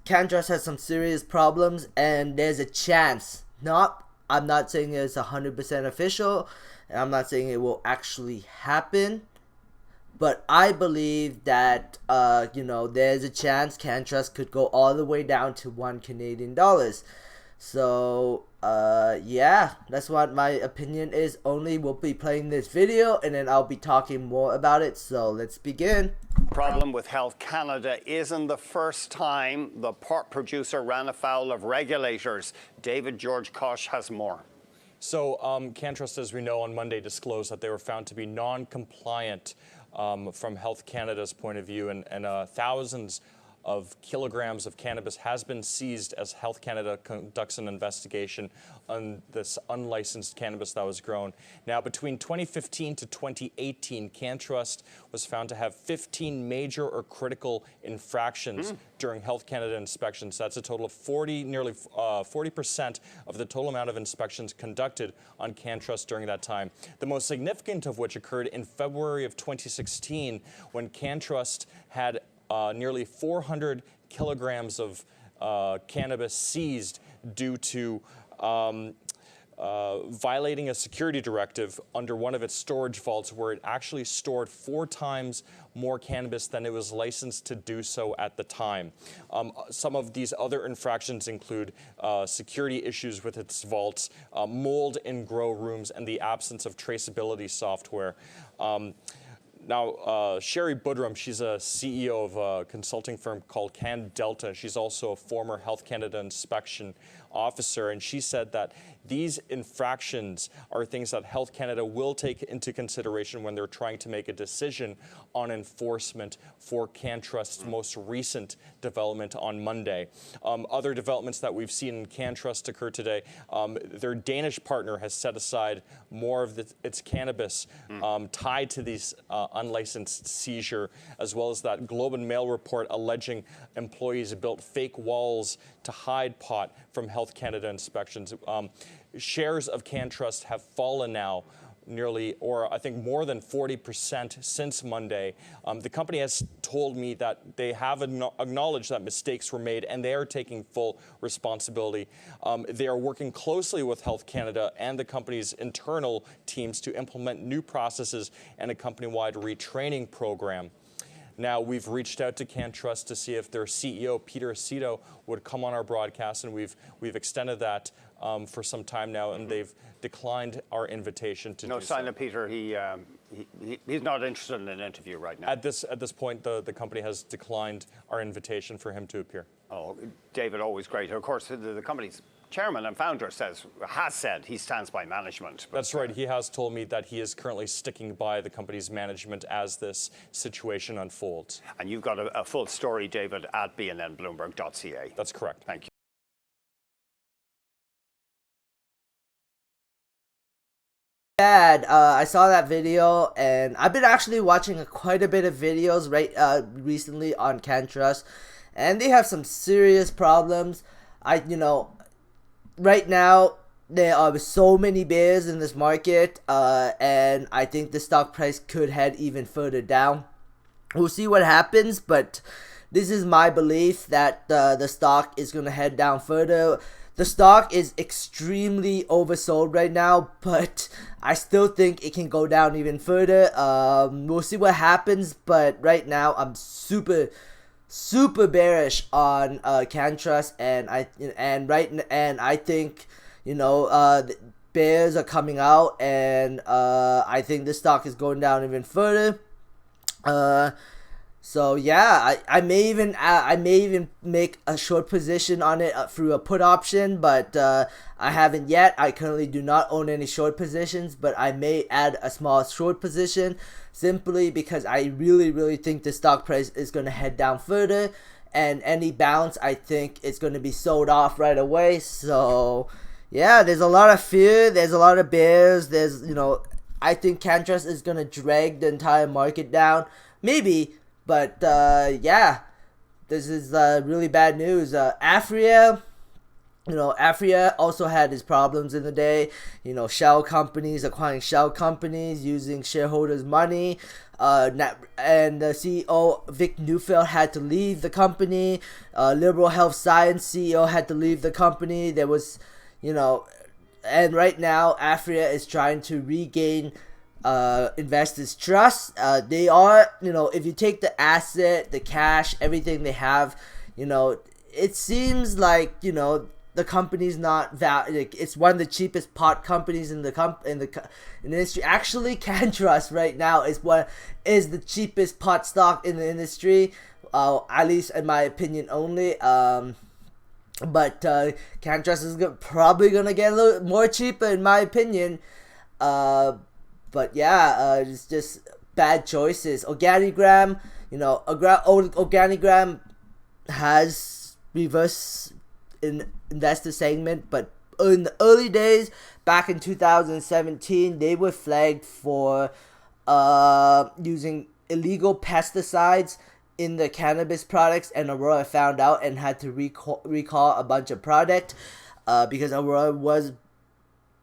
CannTrust has some serious problems, and there's a chance. I'm not saying it's 100% official, and I'm not saying it will actually happen. But I believe that there's a chance CannTrust could go all the way down to $1 Canadian. So yeah, that's what my opinion is. Only we'll be playing this video, and then I'll be talking more about it. So let's begin. Problem with Health Canada isn't the first time the pork producer ran afoul of regulators. David George Kosh has more. So CannTrust, as we know, on Monday disclosed that they were found to be non-compliant from Health Canada's point of view, and thousands of kilograms of cannabis has been seized as Health Canada conducts an investigation on this unlicensed cannabis that was grown. Now, between 2015 to 2018, CannTrust was found to have 15 major or critical infractions during Health Canada inspections. That's a total of nearly 40% of the total amount of inspections conducted on CannTrust during that time. The most significant of which occurred in February of 2016, when CannTrust had nearly 400 kilograms of cannabis seized due to violating a security directive under one of its storage vaults, where it actually stored 4 times more cannabis than it was licensed to do so at the time. Some of these other infractions include security issues with its vaults, mold in grow rooms, and the absence of traceability software. Now, Sherry Budrum, she's a CEO of a consulting firm called CanDelta. She's also a former Health Canada inspection officer, and she said that these infractions are things that Health Canada will take into consideration when they're trying to make a decision on enforcement for CannTrust's most recent development on Monday. Other developments that we've seen in CannTrust occur today, their Danish partner has set aside more of its cannabis tied to these unlicensed seizure, as well as that Globe and Mail report alleging employees built fake walls to hide pot from Health Canada inspections. Shares of CannTrust have fallen now nearly, or I think more than 40% since Monday. The company has told me that they have acknowledged that mistakes were made, and they are taking full responsibility. They are working closely with Health Canada and the company's internal teams to implement new processes and a company-wide retraining program. Now, we've reached out to CannTrust to see if their CEO, Peter Aceto, would come on our broadcast, and we've extended that for some time now, and they've declined our invitation to do so. No sign of Peter. He's not interested in an interview right now. At this point, the company has declined our invitation for him to appear. Oh, David, always great. Of course, the company's chairman and founder has said he stands by management. That's right. He has told me that he is currently sticking by the company's management as this situation unfolds. And you've got a full story, David, at bnnbloomberg.ca. That's correct. Thank you. I saw that video, and I've been actually watching quite a bit of videos recently on CannTrust, and they have some serious problems. Right now there are so many bears in this market, and I think the stock price could head even further down. We'll see what happens, but this is my belief that the stock is going to head down further. The stock is extremely oversold right now, but I still think it can go down even further. We'll see what happens, but right now I'm super bearish on CannTrust, and I think the bears are coming out, and I think the stock is going down even further. So yeah, I may even make a short position on it through a put option, but I haven't yet. I currently do not own any short positions, but I may add a small short position simply because I really think the stock price is going to head down further, and any bounce I think it's going to be sold off right away. So yeah, there's a lot of fear, there's a lot of bears, I think CannTrust is going to drag the entire market down, maybe. But yeah, this is really bad news. Afria also had his problems in the day. Shell companies acquiring shell companies using shareholders' money. and the CEO Vic Neufeld had to leave the company. Liberal Health Science CEO had to leave the company. There was, and right now Aphria is trying to regain investors' trust. They are, if you take the asset, the cash, everything they have, it seems like the company's not it's one of the cheapest pot companies in the industry. Actually, CannTrust right now is the cheapest pot stock in the industry, at least in my opinion only. But CannTrust is probably gonna get a little more cheaper in my opinion. But yeah, it's just bad choices. Organigram, Organigram has reverse investor segment, but in the early days, back in 2017, they were flagged for using illegal pesticides in the cannabis products, and Aurora found out and had to recall a bunch of product because Aurora was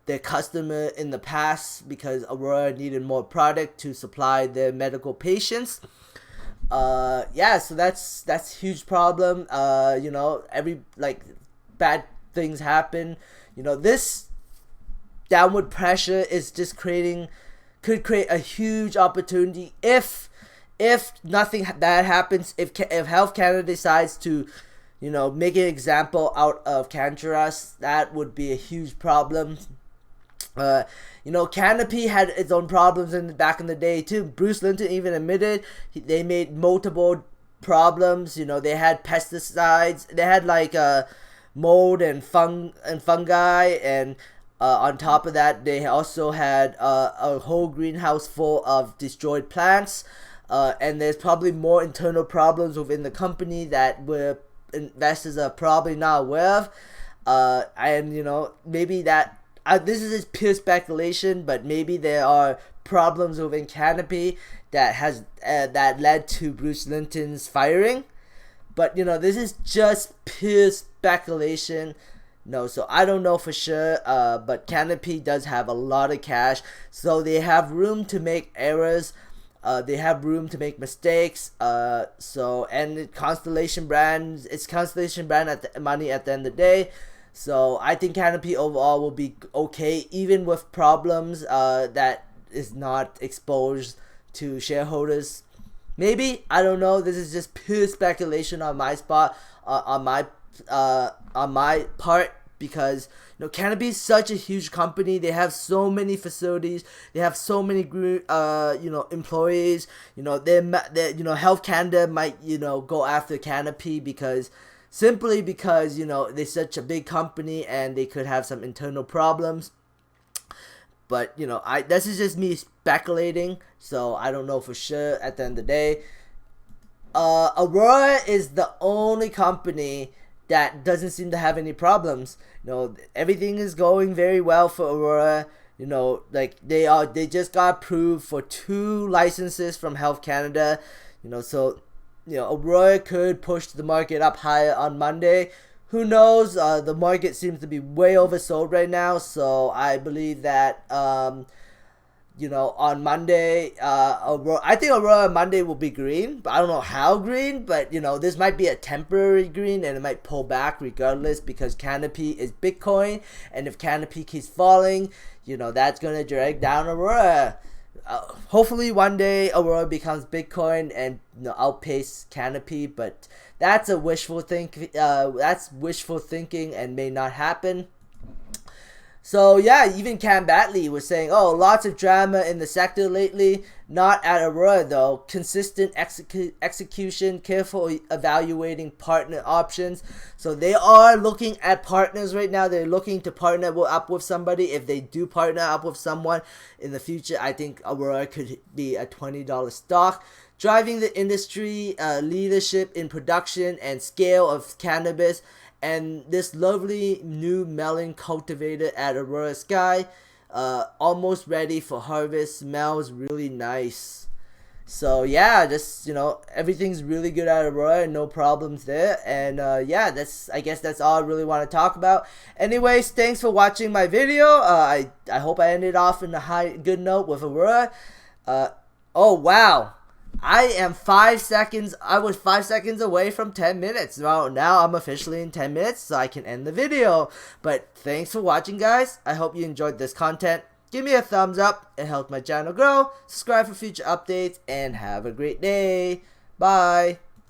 their customer in the past, because Aurora needed more product to supply their medical patients. Yeah, so that's a huge problem. Bad things happen. This downward pressure is just could create a huge opportunity if nothing bad happens. If Health Canada decides to make an example out of CannTrust, that would be a huge problem. Canopy had its own problems back in the day too. Bruce Linton even admitted they made multiple problems. They had pesticides, they had mold and fungi, and on top of that, they also had a whole greenhouse full of destroyed plants. And there's probably more internal problems within the company that investors are probably not aware of. And maybe that. This is just pure speculation, but maybe there are problems within Canopy that led to Bruce Linton's firing. But this is just pure speculation. So I don't know for sure. But Canopy does have a lot of cash, so they have room to make errors. They have room to make mistakes. And Constellation Brand, it's Constellation Brand money at the end of the day. So I think Canopy overall will be okay, even with problems that is not exposed to shareholders. Maybe, I don't know. This is just pure speculation on my part, because Canopy is such a huge company. They have so many facilities. They have so many employees. Health Canada might go after Canopy simply because they're such a big company and they could have some internal problems. But this is just me speculating, so I don't know for sure at the end of the day. Aurora is the only company that doesn't seem to have any problems. Everything is going very well for Aurora. They just got approved for 2 licenses from Health Canada. So Aurora could push the market up higher on Monday. Who knows? The market seems to be way oversold right now, so I believe that on Monday, I think Aurora on Monday will be green, but I don't know how green. But this might be a temporary green, and it might pull back regardless, because Canopy is Bitcoin, and if Canopy keeps falling, that's gonna drag down Aurora. Hopefully one day Aurora becomes Bitcoin and outpace Canopy, but that's wishful thinking and may not happen. So yeah, even Cam Batley was saying, lots of drama in the sector lately. Not at Aurora though. Consistent execution, careful evaluating partner options. So they are looking at partners right now. They're looking to partner up with somebody. If they do partner up with someone in the future, I think Aurora could be a $20 stock. Driving the industry, leadership in production and scale of cannabis. And this lovely new melon cultivated at Aurora Sky, almost ready for harvest, smells really nice. So yeah, just everything's really good at Aurora, no problems there. And I guess that's all I really want to talk about. Anyways, thanks for watching my video. I hope I ended off in a good note with Aurora. Oh wow, I am 5 seconds. I was 5 seconds away from 10 minutes. Now I'm officially in 10 minutes, so I can end the video. But thanks for watching, guys. I hope you enjoyed this content. Give me a thumbs up. It helps my channel grow. Subscribe for future updates, and have a great day. Bye.